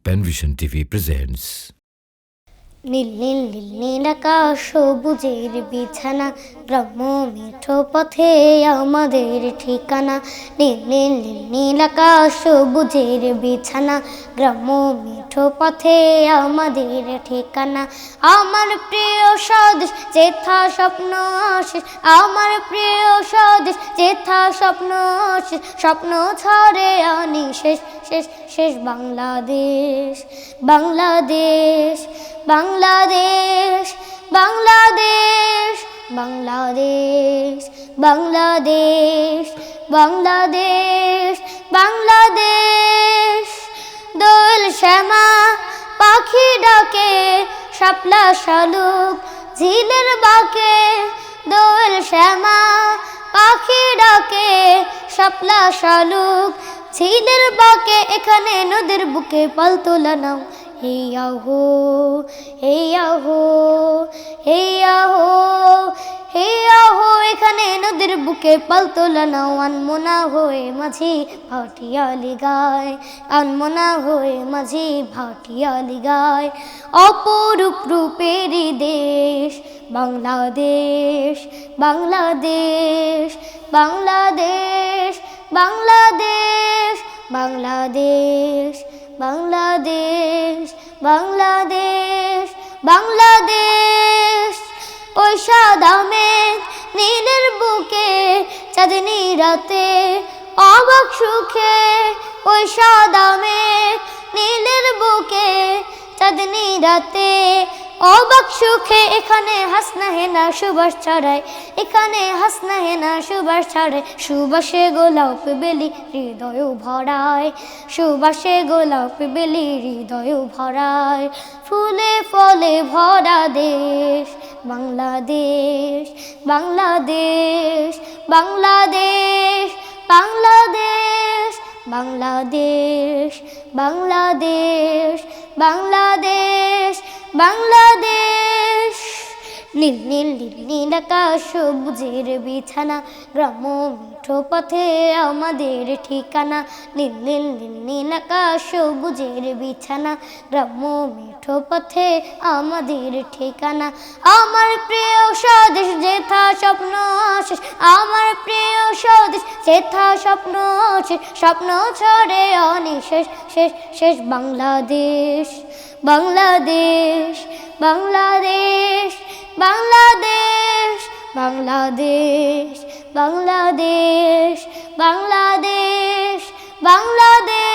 Penvision TV presents. নীল নীল নীল নীল আকাশ সবুজের বিছানা, গ্রাম্য মিঠো পথে আমাদের ঠিকানা। নীল নীল নীল নীল আকাশ সবুজের বিছানা, গ্রাম্য মিঠো পথে আমাদের ঠিকানা। আমার প্রিয় স্বদেশ যেথা স্বপ্ন আশিস, আমার প্রিয় স্বদেশ যেথা স্বপ্ন আশিস, স্বপ্ন ছড়ে আনি শেষ শেষ শেষ বাংলাদেশ বাংলাদেশ বাংলাদেশ বাংলাদেশ বাংলাদেশ বাংলাদেশ বাংলাদেশ বাংলাদেশ। দোল শ্যামা পাখি ডাকে, শাপলা শালুক ঝিলের বাঁকে। দোল শ্যামা পাখি ডাকে, শাপলা শালুক ঝিলের বাঁকে। এখানে নদীর বুকে পাল তোলা নাও, হেয়া হো হেয়া হো হেয়া হো হেয়া হো। এখানে নদীর বুকে পাল তোলা নাও, আনমনা হয়ে মাঝি ভাটিয়ালি গায়, আনমনা হয়ে মাঝি ভাটিয়ালি গায়। অপরূপ রূপেরই দেশ বাংলাদেশ বাংলাদেশ বাংলাদেশ বাংলাদেশ বাংলাদেশ বাংলাদেশ বাংলাদেশ বাংলাদেশ। ওই সাদা মেঘ নীলের বুকে, চাঁদনি রাতে অবাক সুখে। ওই সাদা মেঘ নীলের বুকে, চাঁদনি রাতে অবাক সুখে। এখানে হাসনা হেনা সুবাস ছড়ায়, এখানে হাসনা হেনা সুবাস ছড়ায়। সুবাসে গোলাপ বেলি হৃদয় ভরায়, সুবাসে গোলাপ বেলি হৃদয় ভরায়। ফুলে ফলে ভরা দেশ বাংলাদেশ বাংলাদেশ বাংলাদেশ বাংলাদেশ বাংলাদেশ বাংলাদেশ বাংলাদেশ বাংলাদেশ। নীল নীল নীল নীল আকাশ সবুজের বিছানা, গ্রাম্য মিঠো পথে আমাদের ঠিকানা। নীল নীল নীল নীল আকাশ সবুজের বিছানা, গ্রাম্য মিঠো পথে আমাদের ঠিকানা। আমার প্রিয় স্বদেশ যেথা স্বপ্ন আশিস, আমার প্রিয় স্বদেশ যেথা স্বপ্ন আশিস, স্বপ্ন ছড়ে আনি শেষ শেষ শেষ বাংলাদেশ বাংলাদেশ বাংলাদেশ বাংলাদেশ বাংলাদেশ বাংলাদেশ বাংলাদেশ বাংলাদেশ।